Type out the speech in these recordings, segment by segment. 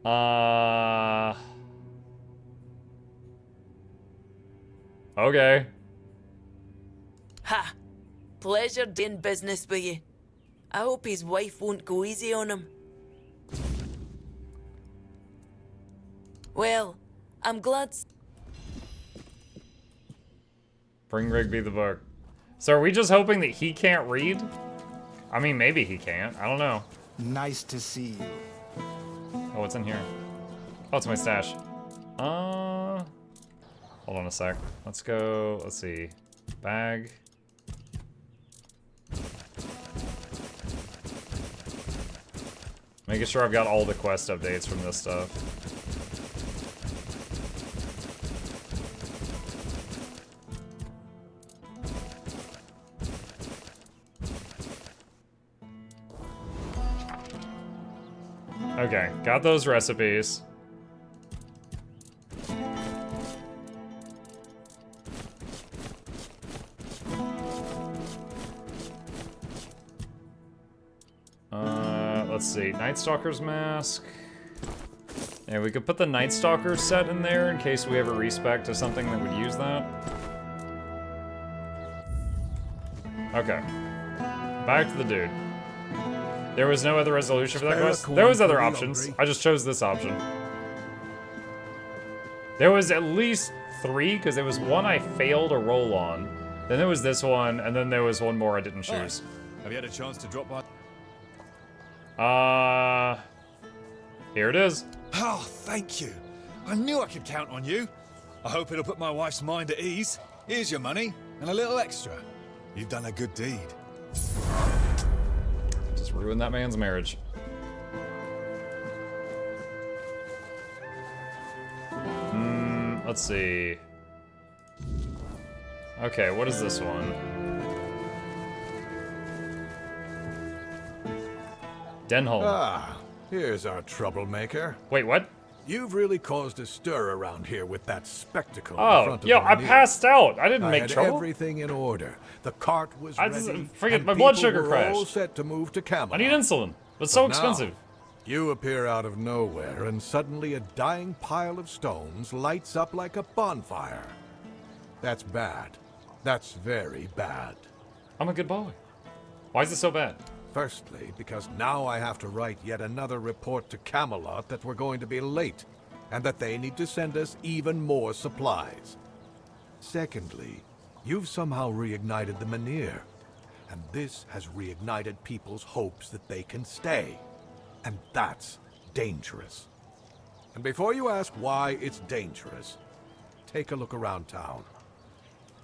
Okay. Ha! Pleasure doing business with you. I hope his wife won't go easy on him. Well, I'm glad... Bring Rigby the book. So are we just hoping that he can't read? I mean, maybe he can't. I don't know. Nice to see you. Oh, what's in here? Oh, it's my stash. Hold on a sec. Let's go, let's see. Bag. Making sure I've got all the quest updates from this stuff. Okay, got those recipes. Let's see, Night Stalker's mask. Yeah, we could put the Night Stalker set in there in case we ever respec to something that would use that. Okay. Back to the dude. There was no other resolution for that quest? There was other options. I just chose this option. There was at least 3, because there was one I failed a roll on. Then there was this one, and then there was one more I didn't choose. Have you had a chance to drop by? Here it is. Oh, thank you. I knew I could count on you. I hope it'll put my wife's mind at ease. Here's your money, and a little extra. You've done a good deed. Just ruined that man's marriage. Let's see. Okay, what is this one? Denholm. Ah, here's our troublemaker. Wait, what? You've really caused a stir around here with that spectacle. in Oh, front of yo, the I mirror. passed out. I didn't I make had trouble. everything in order. The cart was I ready. just forget and my blood people sugar were crashed. all set to move to Camelot. I need insulin, but so now, expensive. You appear out of nowhere, and suddenly a dying pile of stones lights up like a bonfire. That's bad. That's very bad. I'm a good boy. Why is it so bad? Firstly, because now I have to write yet another report to Camelot that we're going to be late, and that they need to send us even more supplies. Secondly, you've somehow reignited the Menhir, and this has reignited people's hopes that they can stay. And that's dangerous. And before you ask why it's dangerous, take a look around town.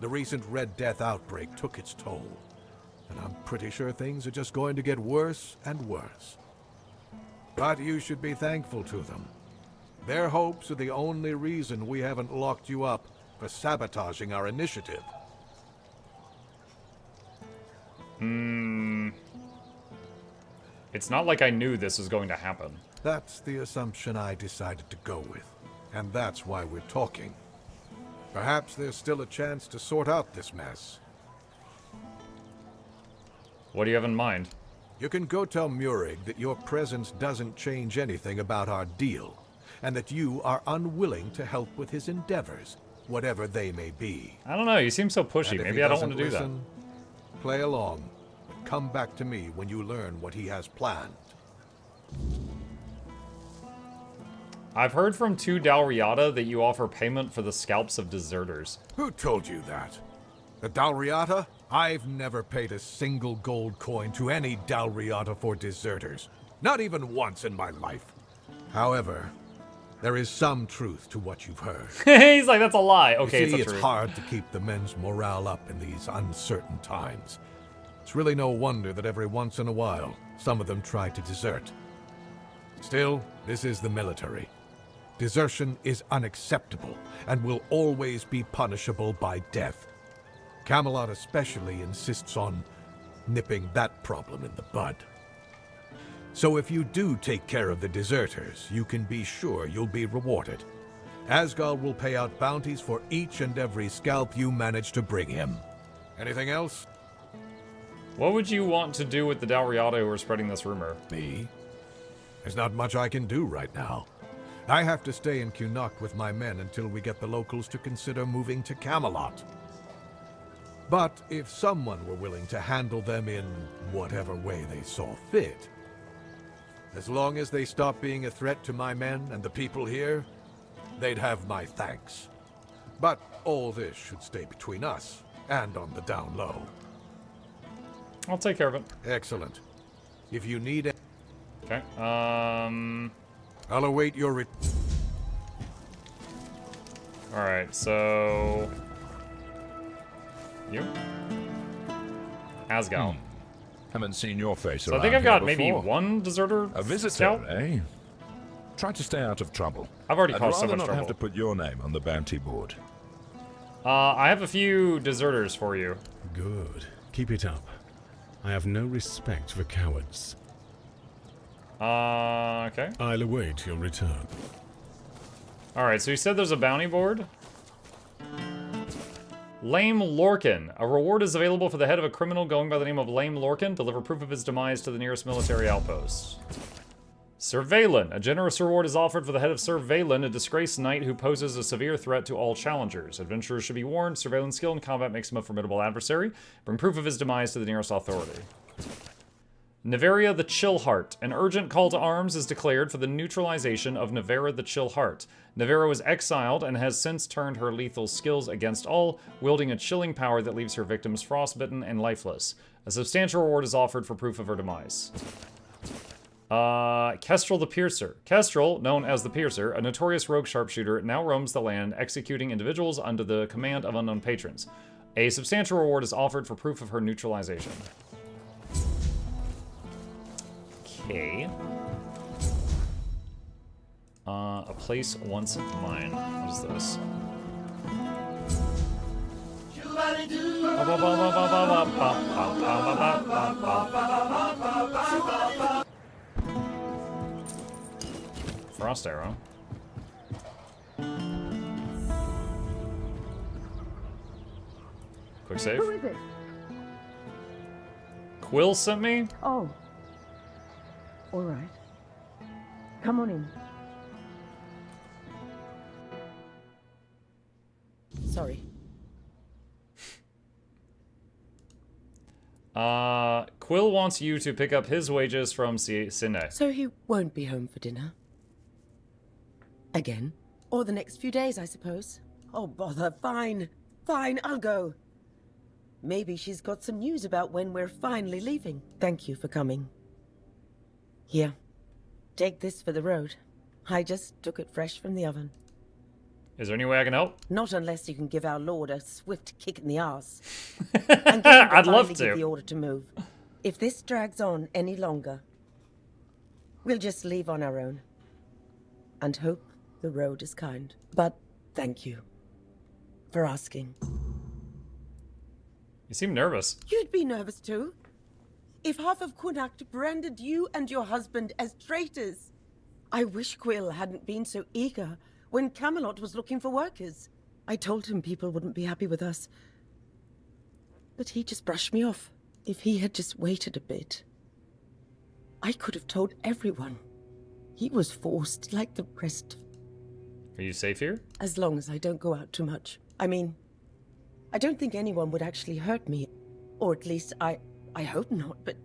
The recent Red Death outbreak took its toll, and I'm pretty sure things are just going to get worse and worse. But you should be thankful to them. Their hopes are the only reason we haven't locked you up for sabotaging our initiative. It's not like I knew this was going to happen. That's the assumption I decided to go with, and that's why we're talking. Perhaps there's still a chance to sort out this mess. What do you have in mind? You can go tell Murig that your presence doesn't change anything about our deal, and that you are unwilling to help with his endeavors, whatever they may be. I don't know, you seem so pushy. And if Maybe he I don't doesn't want to do that. listen, play along. Come back to me when you learn what he has planned. I've heard from 2 Dalriata that you offer payment for the scalps of deserters. Who told you that? The Dalriata? I've never paid a single gold coin to any Dalriata for deserters. Not even once in my life. However, there is some truth to what you've heard. He's like, that's a lie. Okay, You see, it's a it's truth. hard to keep the men's morale up in these uncertain times. It's really no wonder that every once in a while, some of them try to desert. Still, this is the military. Desertion is unacceptable and will always be punishable by death. Camelot especially insists on nipping that problem in the bud. So if you do take care of the deserters, you can be sure you'll be rewarded. Asgard will pay out bounties for each and every scalp you manage to bring him. Anything else? What would you want to do with the Dalriata who are spreading this rumor? Me? There's not much I can do right now. I have to stay in Cunuk with my men until we get the locals to consider moving to Camelot. But if someone were willing to handle them in whatever way they saw fit, as long as they stop being a threat to my men and the people here, they'd have my thanks. But all this should stay between us and on the down low. I'll take care of it. Excellent. If you need it, Okay. I'll await your Alright, so... You? Asgal. Haven't seen your face So I around think I've here got maybe before. one deserter A visitor, scout? eh? Try to stay out of trouble. I've already I'd caused so rather much not trouble. have to put your name on the bounty board. I have a few deserters for you. Good. Keep it up. I have no respect for cowards. Okay. I'll await your return. Alright, so you said there's a bounty board? Lame Lorcan. A reward is available for the head of a criminal going by the name of Lame Lorcan. Deliver proof of his demise to the nearest military outpost. Sir Valen. A generous reward is offered for the head of Sir Valen, a disgraced knight who poses a severe threat to all challengers. Adventurers should be warned. Sir Valen's skill in combat makes him a formidable adversary. Bring proof of his demise to the nearest authority. Neveria the Chillheart. An urgent call to arms is declared for the neutralization of Nevera the Chillheart. Nevera was exiled and has since turned her lethal skills against all, wielding a chilling power that leaves her victims frostbitten and lifeless. A substantial reward is offered for proof of her demise. Kestrel the Piercer. Kestrel, known as the Piercer, a notorious rogue sharpshooter, now roams the land, executing individuals under the command of unknown patrons. A substantial reward is offered for proof of her neutralization. Okay. A place once mine. What is this? Frost arrow. Quick save. Who is it? Quill sent me? Oh. All right. Come on in. Sorry. Quill wants you to pick up his wages from Sine. So he won't be home for dinner? Again? Or the next few days, I suppose. Oh, bother. Fine. Fine, I'll go. Maybe she's got some news about when we're finally leaving. Thank you for coming. Here. Take this for the road. I just took it fresh from the oven. Is there any way I can help? Not unless you can give our lord a swift kick in the arse. I'd love Give the to. order to move. If this drags on any longer, we'll just leave on our own. And hope the road is kind. But thank you for asking. You seem nervous. You'd be nervous too. If half of Connacht branded you and your husband as traitors. I wish Quill hadn't been so eager when Camelot was looking for workers. I told him people wouldn't be happy with us. But he just brushed me off. If he had just waited a bit, I could have told everyone. He was forced like the rest. Are you safe here? As long as I don't go out too much. I mean, I don't think anyone would actually hurt me. Or at least I hope not, but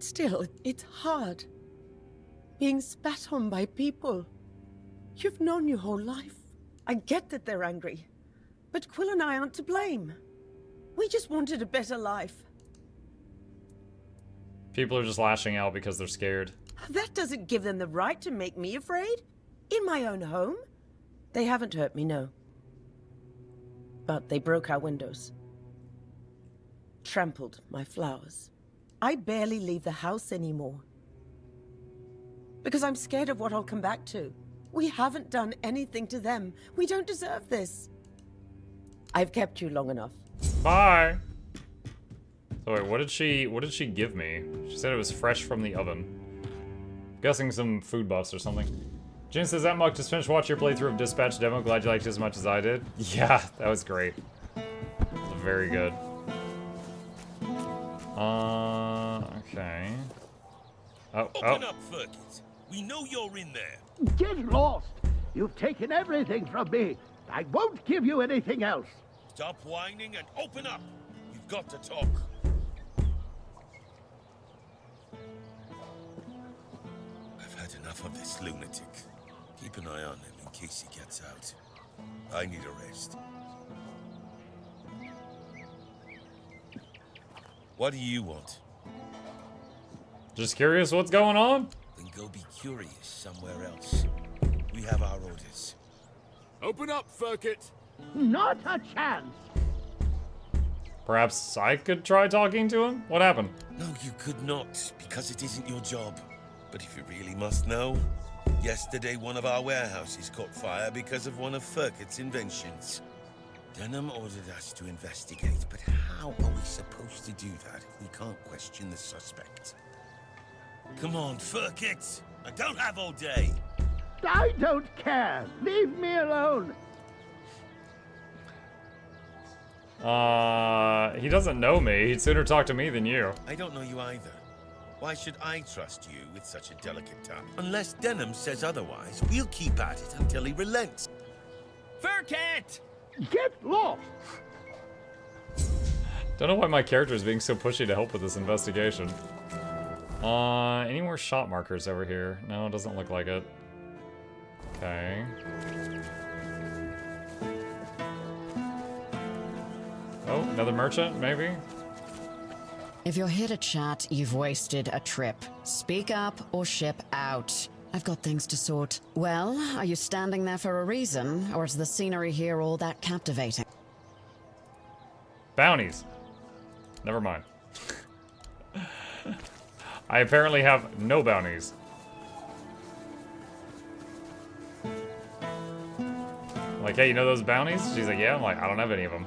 still, it's hard. Being spat on by people you've known your whole life. I get that they're angry, but Quill and I aren't to blame. We just wanted a better life. People are just lashing out because they're scared. That doesn't give them the right to make me afraid. In my own home. They haven't hurt me, no. But they broke our windows. Trampled my flowers. I barely leave the house anymore. Because I'm scared of what I'll come back to. We haven't done anything to them. We don't deserve this. I've kept you long enough. Bye. So wait, what did she give me? She said it was fresh from the oven. Guessing some food buffs or something. Jin says, that Muck just finished watching your playthrough of Dispatch demo. Glad you liked it as much as I did. Yeah, that was great. Very good. Okay. Open up, Fergus. We know you're in there. Get lost! You've taken everything from me. I won't give you anything else. Stop whining and open up. We've got to talk. I've had enough of this lunatic. Keep an eye on him in case he gets out. I need a rest. What do you want? Just curious what's going on? Then go be curious somewhere else. We have our orders. Open up, Furkit. Not a chance. Perhaps I could try talking to him? What happened? No, you could not, because it isn't your job. But if you really must know, yesterday one of our warehouses caught fire because of one of Furkit's inventions. Denham ordered us to investigate, but how are we supposed to do that if we can't question the suspect? Come on, Furkit! I don't have all day! I don't care. Leave me alone. He doesn't know me. He'd sooner talk to me than you. I don't know you either. Why should I trust you with such a delicate task? Unless Denham says otherwise, we'll keep at it until he relents. Furkit! Get lost. Don't know why my character is being so pushy to help with this investigation. Any more shot markers over here? No, it doesn't look like it. Okay. Oh, another merchant, maybe? If you're here to chat, you've wasted a trip. Speak up or ship out. I've got things to sort. Well, are you standing there for a reason, or is the scenery here all that captivating? Bounties. Never mind. I apparently have no bounties. Like, hey, you know those bounties? She's like, yeah. I'm like, I don't have any of them.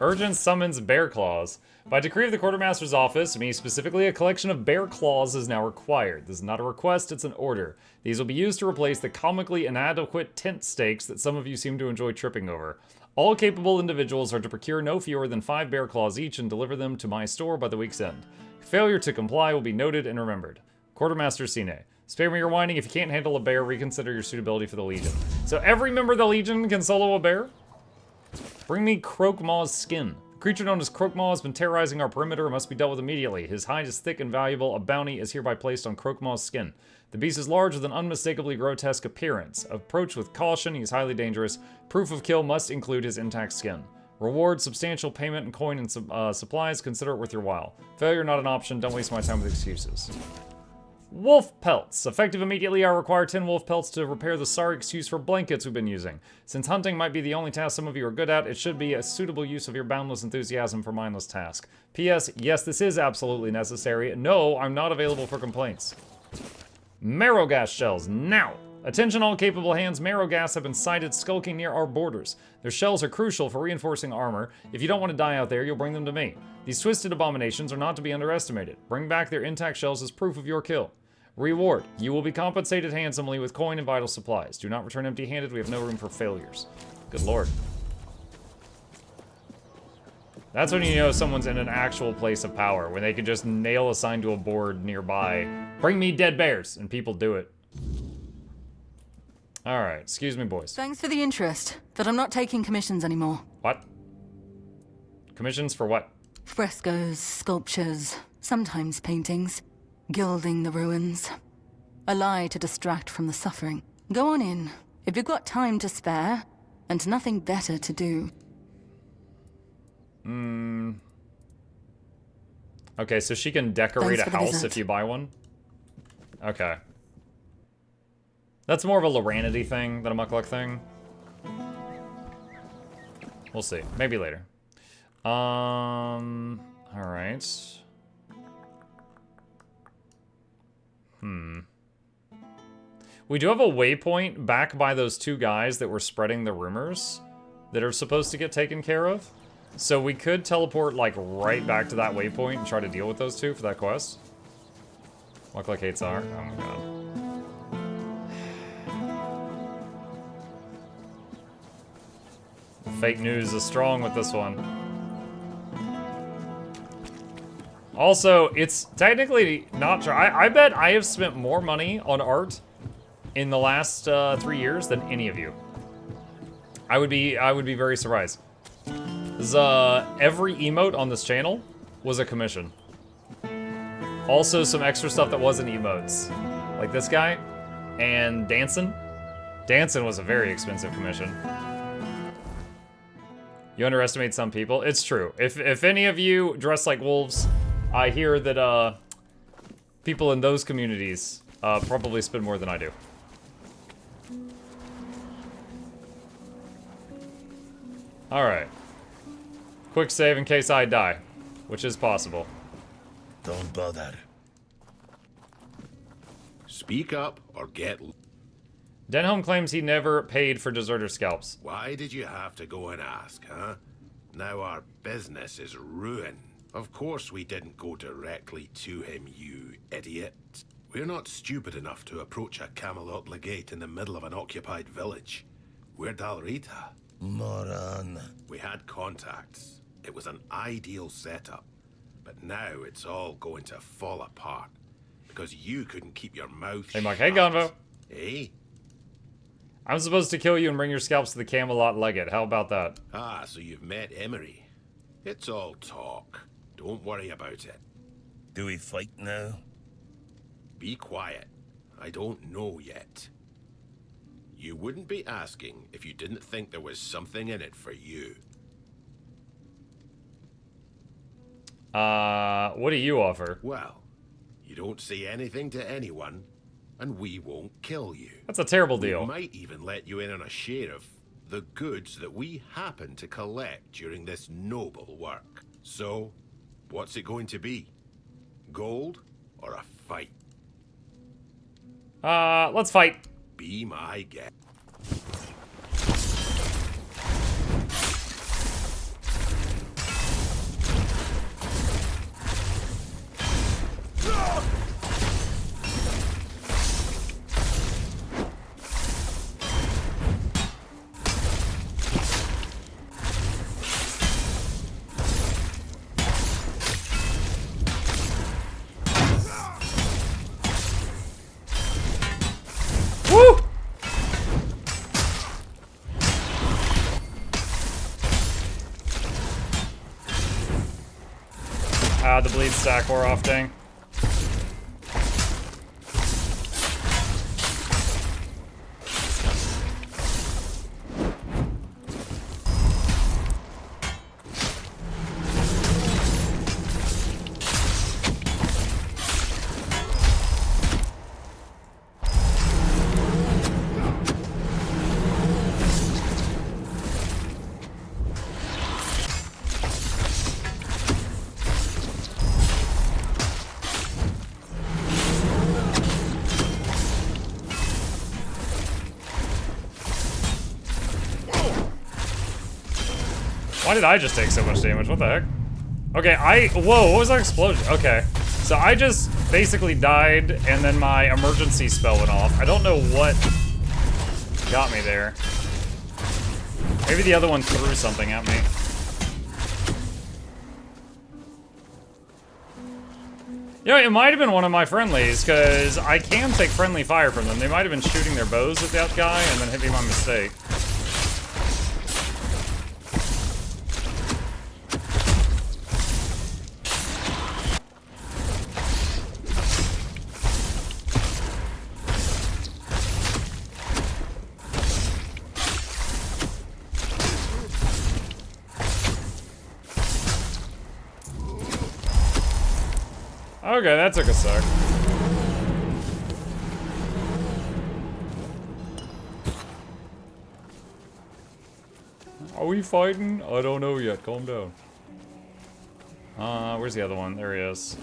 Urgent summons bear claws. By decree of the quartermaster's office, me specifically, a collection of bear claws is now required. This is not a request, it's an order. These will be used to replace the comically inadequate tent stakes that some of you seem to enjoy tripping over. All capable individuals are to procure no fewer than 5 bear claws each and deliver them to my store by the week's end. Failure to comply will be noted and remembered. Quartermaster Sine. Spare me your whining. If you can't handle a bear, reconsider your suitability for the Legion. So every member of the Legion can solo a bear? Bring me Croakmaw's skin. The creature known as Croakmaw has been terrorizing our perimeter and must be dealt with immediately. His hide is thick and valuable. A bounty is hereby placed on Croakmaw's skin. The beast is large with an unmistakably grotesque appearance. Approach with caution. He's highly dangerous. Proof of kill must include his intact skin. Reward, substantial payment in coin and supplies. Consider it worth your while. Failure not an option. Don't waste my time with excuses. Wolf pelts. Effective immediately, I require 10 wolf pelts to repair the sorry excuse for blankets we've been using. Since hunting might be the only task some of you are good at, it should be a suitable use of your boundless enthusiasm for mindless task. P.S. Yes, this is absolutely necessary. No, I'm not available for complaints. Marrow gas shells, now! Attention all capable hands, marrow gas have been sighted skulking near our borders. Their shells are crucial for reinforcing armor. If you don't want to die out there, you'll bring them to me. These twisted abominations are not to be underestimated. Bring back their intact shells as proof of your kill. Reward. You will be compensated handsomely with coin and vital supplies. Do not return empty-handed. We have no room for failures. Good lord. That's when you know someone's in an actual place of power, when they can just nail a sign to a board nearby. Bring me dead bears, and people do it. Alright, excuse me, boys. Thanks for the interest, but I'm not taking commissions anymore. What? Commissions for what? Frescoes, sculptures, sometimes paintings. Gilding the ruins. A lie to distract from the suffering. Go on in, if you've got time to spare, and nothing better to do. Okay, so she can decorate a house if you buy one? Okay. That's more of a Loranity thing than a Mukluk thing. We'll see. Maybe later. Alright. We do have a waypoint back by those 2 guys that were spreading the rumors that are supposed to get taken care of. So we could teleport, like, right back to that waypoint and try to deal with those 2 for that quest. Mukluk hates art. Oh my god. Fake news is strong with this one. Also, it's technically not true. I bet I have spent more money on art in the last 3 years than any of you. I would be very surprised. Every emote on this channel was a commission. Also, some extra stuff that wasn't emotes, like this guy and Dancin'. Dancin' was a very expensive commission. You underestimate some people. It's true. If any of you dress like wolves, I hear that people in those communities probably spend more than I do. All right. Quick save in case I die, which is possible. Don't bother. Speak up or get... Denholm claims he never paid for deserter scalps. Why did you have to go and ask, huh? Now our business is ruined. Of course we didn't go directly to him, you idiot. We're not stupid enough to approach a Camelot legate in the middle of an occupied village. We're Dalrita. Moron. We had contacts. It was an ideal setup. But now it's all going to fall apart. Because you couldn't keep your mouth Hey, Mike. shut. Hey, Gonvo. Hey? I'm supposed to kill you and bring your scalps to the Camelot Legate. How about that? Ah, so you've met Emery. It's all talk. Don't worry about it. Do we fight now? Be quiet. I don't know yet. You wouldn't be asking if you didn't think there was something in it for you. What do you offer? Well, you don't say anything to anyone, and we won't kill you. That's a terrible deal. We might even let you in on a share of the goods that we happen to collect during this noble work. So, what's it going to be? Gold or a fight? Let's fight. Be my guest. Woo! The bleed stack wore off, dang. Why did I just take so much damage? What the heck? Okay, whoa, what was that explosion? Okay, so I just basically died, and then my emergency spell went off. I don't know what got me there. Maybe the other one threw something at me. You know, it might have been one of my friendlies, because I can take friendly fire from them. They might have been shooting their bows at that guy, and then hit me by mistake. Okay, that took a sec. Are we fighting? I don't know yet. Calm down. Where's the other one? There he is.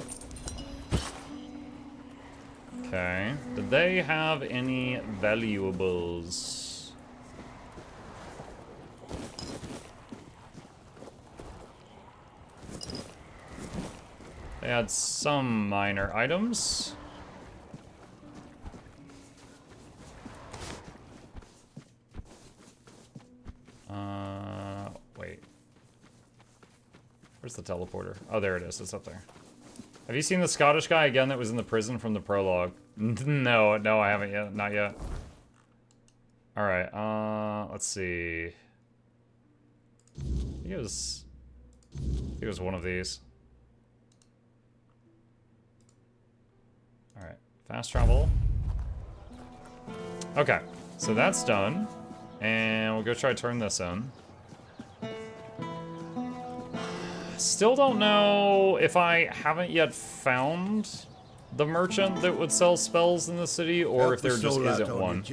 Okay. Did they have any valuables? They had some minor items. Wait. Where's the teleporter? Oh, there it is. It's up there. Have you seen the Scottish guy again that was in the prison from the prologue? No, I haven't yet. Not yet. Alright, let's see. I think it was one of these. Alright, fast travel. Okay, so that's done. And we'll go try to turn this in. Still don't know if I haven't yet found the merchant that would sell spells in the city, or if there just isn't one.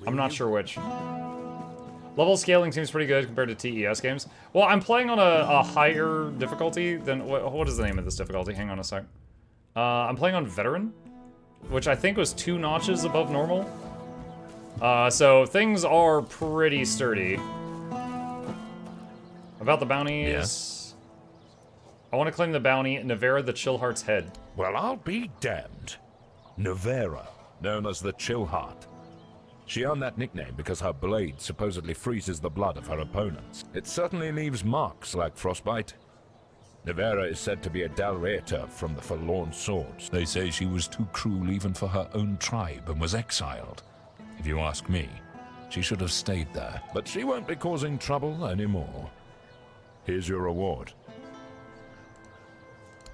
I'm not sure which. Level scaling seems pretty good compared to TES games. Well, I'm playing on a higher difficulty than... What is the name of this difficulty? Hang on a sec. I'm playing on Veteran, which I think was 2 notches above normal. So things are pretty sturdy. About the bounties... Yes. I want to claim the bounty, Navera the Chillheart's head. Well, I'll be damned. Navera, known as the Chillheart. She earned that nickname because her blade supposedly freezes the blood of her opponents. It certainly leaves marks like frostbite. Navera is said to be a Dalreator from the Forlorn Swords. They say she was too cruel even for her own tribe and was exiled. If you ask me, she should have stayed there. But she won't be causing trouble anymore. Here's your reward.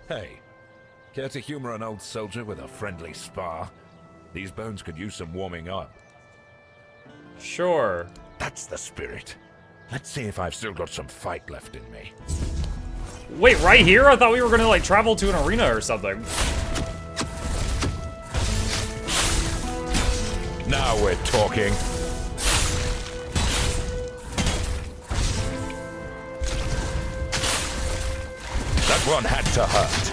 Hey, care to humor an old soldier with a friendly spar? These bones could use some warming up. Sure. That's the spirit. Let's see if I've still got some fight left in me. Wait, right here? I thought we were gonna, like, travel to an arena or something. Now we're talking. That one had to hurt.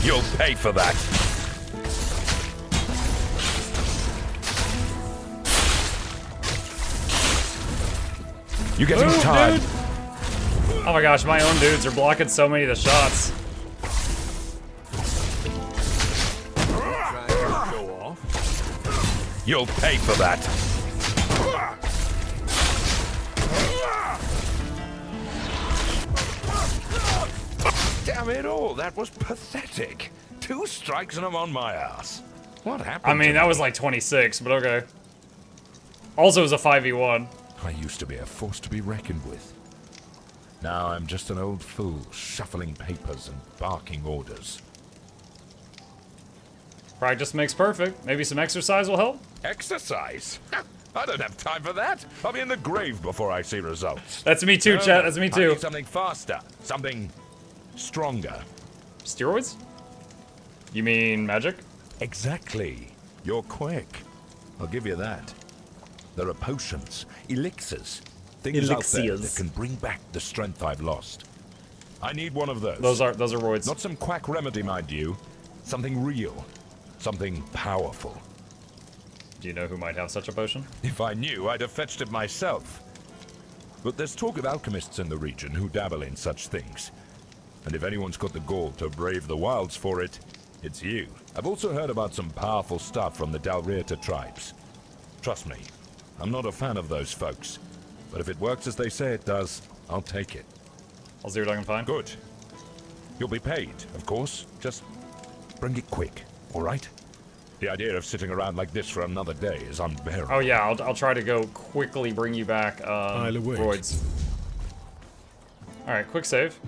You'll pay for that. You getting tired? Dude. Oh my gosh, my own dudes are blocking so many of the shots. You'll pay for that. Damn it all, that was pathetic. 2 strikes and I'm on my ass. What happened? I mean, that was like 26, but okay. Also, it was a 5v1. I used to be a force to be reckoned with. Now I'm just an old fool, shuffling papers and barking orders. Practice makes perfect. Maybe some exercise will help? Exercise? I don't have time for that. I'll be in the grave before I see results. That's me too, chat. That's me I too. need something faster. Something stronger. Steroids? You mean magic? Exactly. You're quick. I'll give you that. There are potions, elixirs, things out there that can bring back the strength I've lost. I need one of those. Those are roids. Not some quack remedy, mind you. Something real. Something powerful. Do you know who might have such a potion? If I knew, I'd have fetched it myself. But there's talk of alchemists in the region who dabble in such things. And if anyone's got the gall to brave the wilds for it, it's you. I've also heard about some powerful stuff from the Dalreator tribes. Trust me, I'm not a fan of those folks. But if it works as they say it does, I'll take it. I'll see what I can find. Good. You'll be paid, of course. Just bring it quick, all right? The idea of sitting around like this for another day is unbearable. Oh yeah, I'll try to go quickly bring you back, roids. Alright, quick save.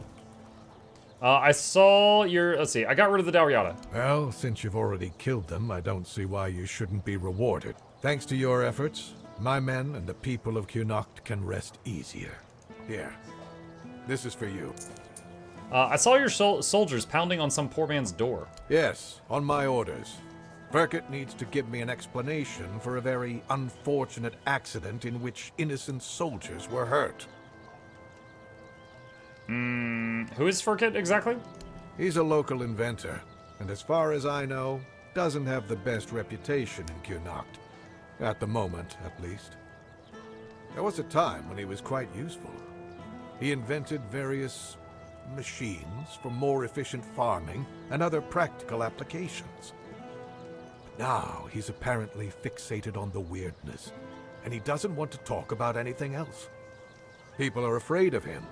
I saw your... Let's see, I got rid of the Dalriata. Well, since you've already killed them, I don't see why you shouldn't be rewarded. Thanks to your efforts, my men and the people of Connacht can rest easier. Here, this is for you. I saw your soldiers pounding on some poor man's door. Yes, on my orders. Burkett needs to give me an explanation for a very unfortunate accident in which innocent soldiers were hurt. Who is Furkit exactly? He's a local inventor, and as far as I know, doesn't have the best reputation in Connacht. At the moment, at least. There was a time when he was quite useful. He invented various machines for more efficient farming and other practical applications. But now he's apparently fixated on the weirdness, and he doesn't want to talk about anything else. People are afraid of him.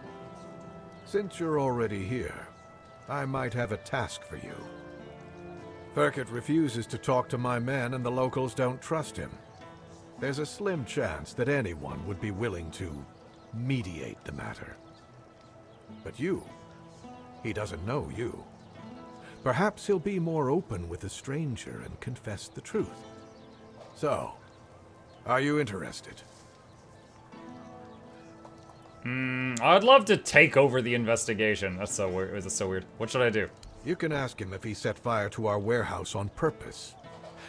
Since you're already here, I might have a task for you. Firkett refuses to talk to my men and the locals don't trust him. There's a slim chance that anyone would be willing to mediate the matter. But you, he doesn't know you. Perhaps he'll be more open with a stranger and confess the truth. So, are you interested? I'd love to take over the investigation. That's so weird. That's so weird. What should I do? You can ask him if he set fire to our warehouse on purpose.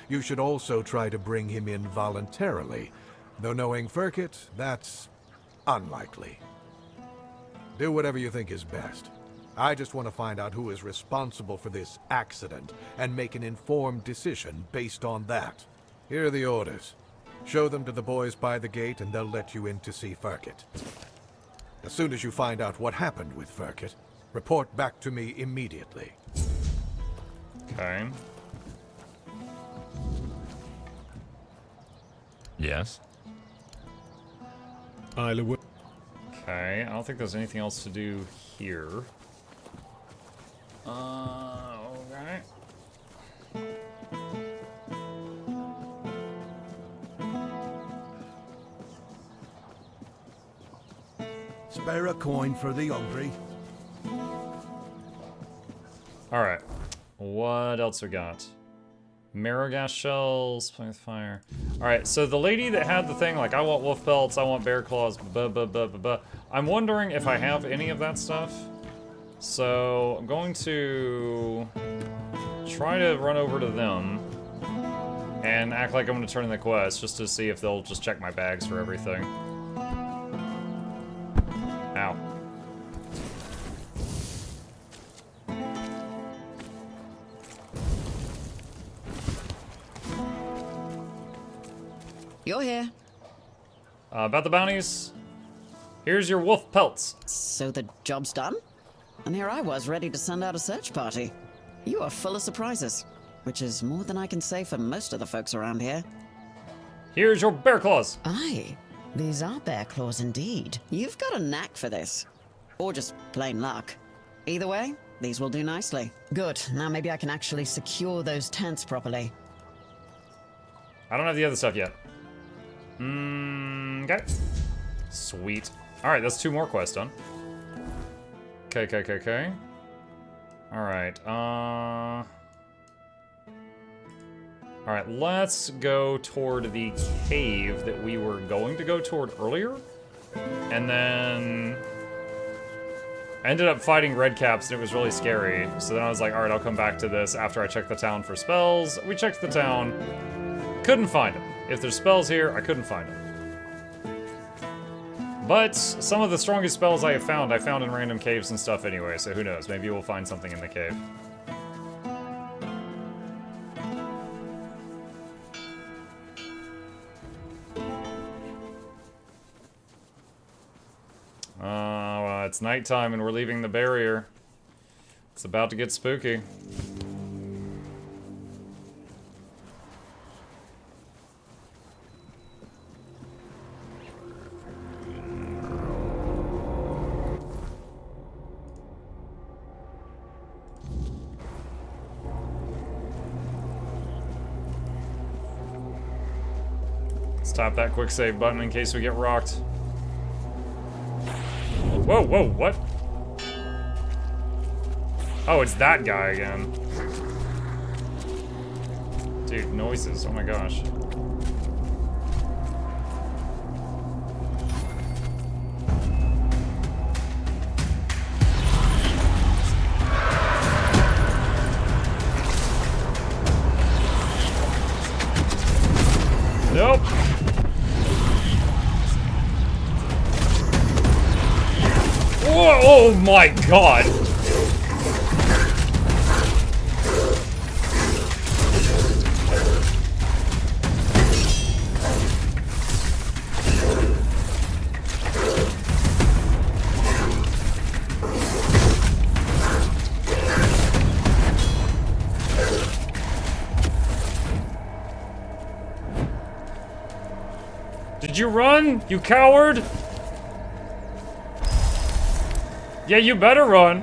You should also try to bring him in voluntarily, though knowing Firkett, that's unlikely. Do whatever you think is best. I just want to find out who is responsible for this accident and make an informed decision based on that. Here are the orders. Show them to the boys by the gate and they'll let you in to see Firkett. As soon as you find out what happened with Firkett, report back to me immediately. Okay. Yes? Okay, I don't think there's anything else to do here. Okay. Spare a coin for the hungry. Alright. What else we got? Marrow gas shells, playing with fire. Alright, so the lady that had the thing, like, I want wolf pelts, I want bear claws, I'm wondering if I have any of that stuff. So, I'm going to try to run over to them and act like I'm going to turn in the quest, just to see if they'll just check my bags for everything. Ow. You're here. About the bounties. Here's your wolf pelts. So the job's done? And here I was, ready to send out a search party. You are full of surprises, which is more than I can say for most of the folks around here. Here's your bear claws. Aye, these are bear claws indeed. You've got a knack for this. Or just plain luck. Either way, these will do nicely. Good, now maybe I can actually secure those tents properly. I don't have the other stuff yet. Okay. Sweet. Alright, that's 2 more quests done. Okay. Alright, Alright, let's go toward the cave that we were going to go toward earlier. And then I ended up fighting redcaps and it was really scary. So then I was like, alright, I'll come back to this after I check the town for spells. We checked the town. Couldn't find them. If there's spells here, I couldn't find them. But some of the strongest spells I found in random caves and stuff anyway, so who knows, maybe we'll find something in the cave. Well, it's nighttime and we're leaving the barrier. It's about to get spooky. Tap that quick save button in case we get rocked. Whoa, what? Oh, it's that guy again. Dude, noises, oh my gosh. Nope. Whoa, oh my god! Did you run, you coward? Yeah, you better run.